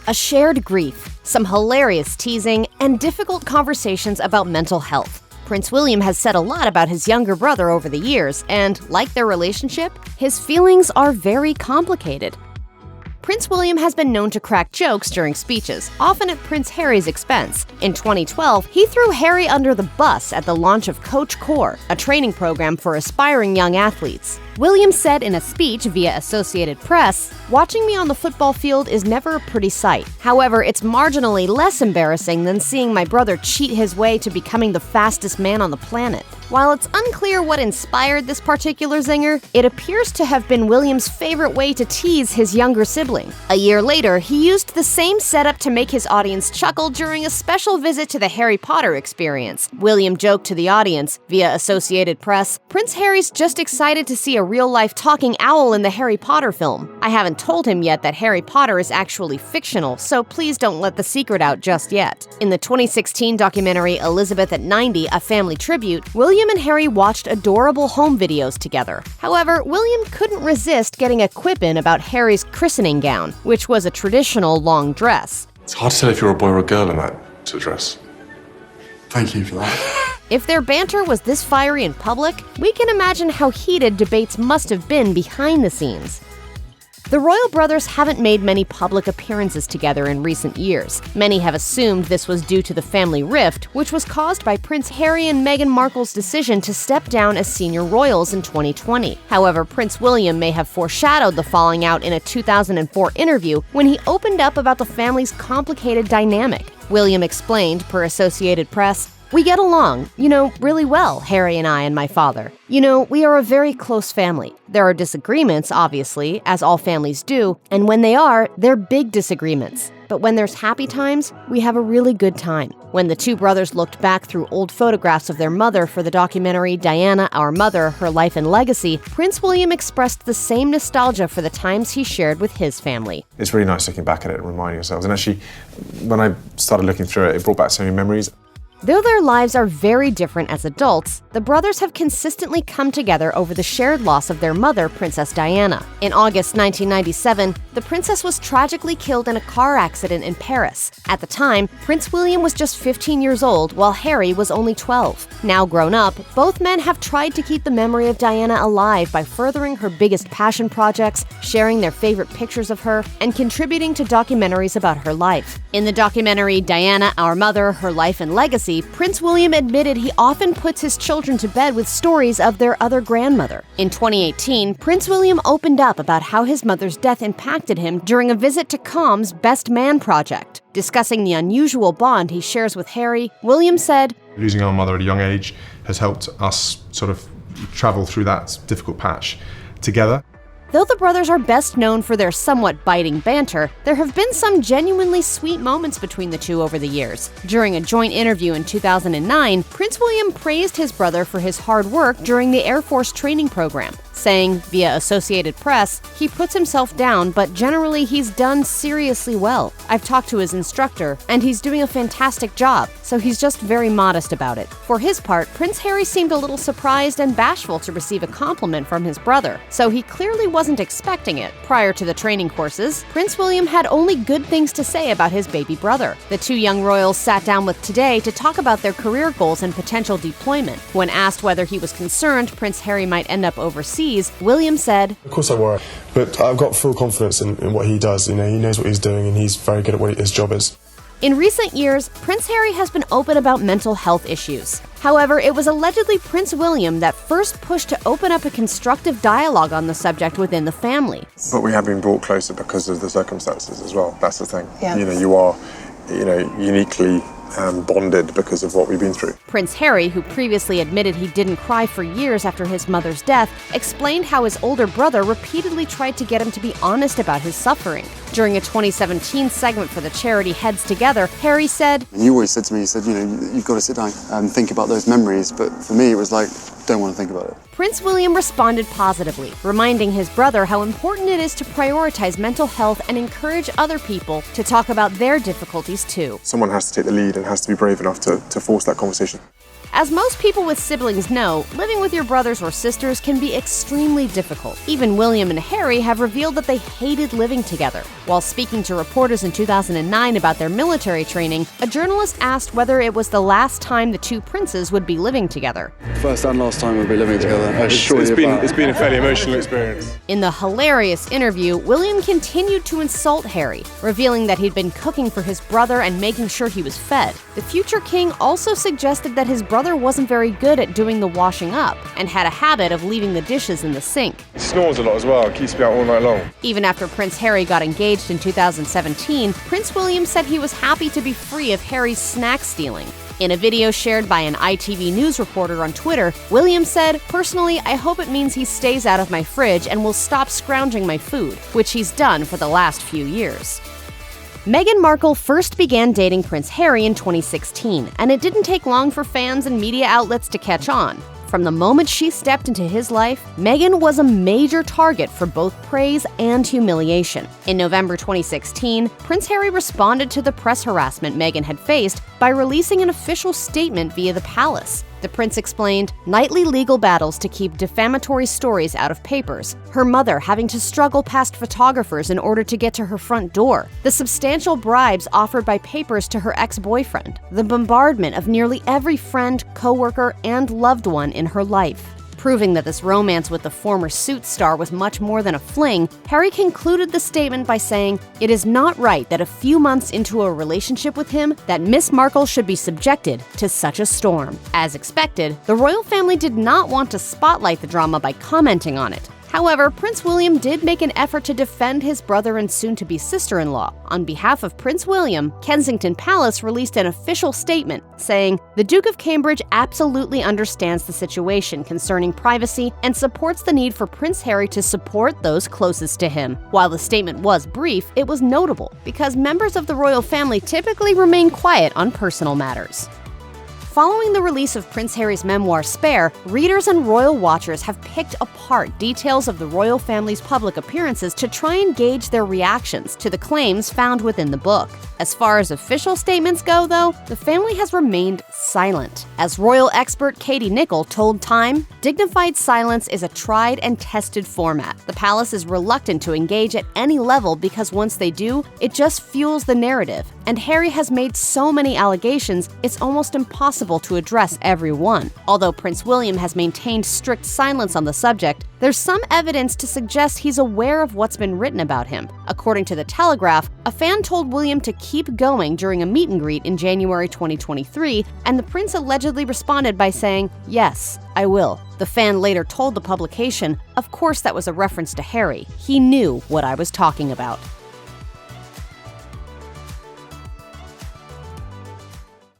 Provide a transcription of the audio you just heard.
A shared grief, some hilarious teasing, and difficult conversations about mental health. Prince William has said a lot about his younger brother over the years, and like their relationship, his feelings are very complicated. Prince William has been known to crack jokes during speeches, often at Prince Harry's expense. In 2012, he threw Harry under the bus at the launch of Coach Core, a training program for aspiring young athletes. William said in a speech via Associated Press, "Watching me on the football field is never a pretty sight. However, it's marginally less embarrassing than seeing my brother cheat his way to becoming the fastest man on the planet." While it's unclear what inspired this particular zinger, it appears to have been William's favorite way to tease his younger sibling. A year later, he used the same setup to make his audience chuckle during a special visit to the Harry Potter experience. William joked to the audience, via Associated Press, "Prince Harry's just excited to see a real-life talking owl in the Harry Potter film. I haven't told him yet that Harry Potter is actually fictional, so please don't let the secret out just yet." In the 2016 documentary Elizabeth at 90, A Family Tribute, William and Harry watched adorable home videos together. However, William couldn't resist getting a quip in about Harry's christening gown, which was a traditional long dress. It's hard to tell if you're a boy or a girl in that sort of dress. Thank you for that. If their banter was this fiery in public, we can imagine how heated debates must have been behind the scenes. The royal brothers haven't made many public appearances together in recent years. Many have assumed this was due to the family rift, which was caused by Prince Harry and Meghan Markle's decision to step down as senior royals in 2020. However, Prince William may have foreshadowed the falling out in a 2004 interview when he opened up about the family's complicated dynamic. William explained, per Associated Press, "We get along, really well, Harry and I and my father. We are a very close family. There are disagreements, obviously, as all families do, and when they are, they're big disagreements. But when there's happy times, we have a really good time." When the two brothers looked back through old photographs of their mother for the documentary Diana, Our Mother, Her Life and Legacy, Prince William expressed the same nostalgia for the times he shared with his family. It's really nice looking back at it and reminding yourselves. And actually, when I started looking through it, it brought back so many memories. Though their lives are very different as adults, the brothers have consistently come together over the shared loss of their mother, Princess Diana. In August 1997, the princess was tragically killed in a car accident in Paris. At the time, Prince William was just 15 years old, while Harry was only 12. Now grown up, both men have tried to keep the memory of Diana alive by furthering her biggest passion projects, sharing their favorite pictures of her, and contributing to documentaries about her life. In the documentary Diana, Our Mother, Her Life and Legacy, Prince William admitted he often puts his children to bed with stories of their other grandmother. In 2018, Prince William opened up about how his mother's death impacted him during a visit to Com's Best Man project. Discussing the unusual bond he shares with Harry, William said, "Losing our mother at a young age has helped us sort of travel through that difficult patch together." Though the brothers are best known for their somewhat biting banter, there have been some genuinely sweet moments between the two over the years. During a joint interview in 2009, Prince William praised his brother for his hard work during the Air Force training program, saying, via Associated Press, "He puts himself down, but generally he's done seriously well. I've talked to his instructor, and he's doing a fantastic job, so he's just very modest about it." For his part, Prince Harry seemed a little surprised and bashful to receive a compliment from his brother, so he clearly wasn't expecting it. Prior to the training courses, Prince William had only good things to say about his baby brother. The two young royals sat down with Today to talk about their career goals and potential deployment. When asked whether he was concerned Prince Harry might end up overseas, William said, Of course I worry, but I've got full confidence in what he does. He knows what he's doing and he's very good at what his job is. In recent years, Prince Harry has been open about mental health issues. However, it was allegedly Prince William that first pushed to open up a constructive dialogue on the subject within the family. But we have been brought closer because of the circumstances as well. That's the thing. Yeah. You are, uniquely bonded because of what we've been through. Prince Harry, who previously admitted he didn't cry for years after his mother's death, explained how his older brother repeatedly tried to get him to be honest about his suffering. During a 2017 segment for the charity Heads Together, Harry said, "You always said to me, you've got to sit down and think about those memories, but for me it was like, don't want to think about it." Prince William responded positively, reminding his brother how important it is to prioritize mental health and encourage other people to talk about their difficulties too. Someone has to take the lead and has to be brave enough to force that conversation. As most people with siblings know, living with your brothers or sisters can be extremely difficult. Even William and Harry have revealed that they hated living together. While speaking to reporters in 2009 about their military training, a journalist asked whether it was the last time the two princes would be living together. First and last time we'll be living together. It's been a fairly emotional experience. In the hilarious interview, William continued to insult Harry, revealing that he'd been cooking for his brother and making sure he was fed. The future king also suggested that his brother wasn't very good at doing the washing up and had a habit of leaving the dishes in the sink. He snores a lot as well, keeps me out all night long. Even after Prince Harry got engaged in 2017, Prince William said he was happy to be free of Harry's snack stealing. In a video shared by an ITV News reporter on Twitter, William said, "Personally, I hope it means he stays out of my fridge and will stop scrounging my food," which he's done for the last few years. Meghan Markle first began dating Prince Harry in 2016, and it didn't take long for fans and media outlets to catch on. From the moment she stepped into his life, Meghan was a major target for both praise and humiliation. In November 2016, Prince Harry responded to the press harassment Meghan had faced by releasing an official statement via the palace. The prince explained nightly legal battles to keep defamatory stories out of papers, her mother having to struggle past photographers in order to get to her front door, the substantial bribes offered by papers to her ex-boyfriend, the bombardment of nearly every friend, co-worker, and loved one in her life. Proving that this romance with the former Suits star was much more than a fling, Harry concluded the statement by saying, "It is not right that a few months into a relationship with him, that Miss Markle should be subjected to such a storm." As expected, the royal family did not want to spotlight the drama by commenting on it. However, Prince William did make an effort to defend his brother and soon-to-be sister-in-law. On behalf of Prince William, Kensington Palace released an official statement saying, "The Duke of Cambridge absolutely understands the situation concerning privacy and supports the need for Prince Harry to support those closest to him." While the statement was brief, it was notable because members of the royal family typically remain quiet on personal matters. Following the release of Prince Harry's memoir Spare, readers and royal watchers have picked apart details of the royal family's public appearances to try and gauge their reactions to the claims found within the book. As far as official statements go, though, the family has remained silent. As royal expert Katie Nicholl told Time, dignified silence is a tried and tested format. The palace is reluctant to engage at any level because once they do, it just fuels the narrative. And Harry has made so many allegations, it's almost impossible to address every one. Although Prince William has maintained strict silence on the subject, there's some evidence to suggest he's aware of what's been written about him. According to The Telegraph, a fan told William to keep going during a meet and greet in January 2023, and the prince allegedly responded by saying, "Yes, I will." The fan later told the publication, "Of course that was a reference to Harry. He knew what I was talking about."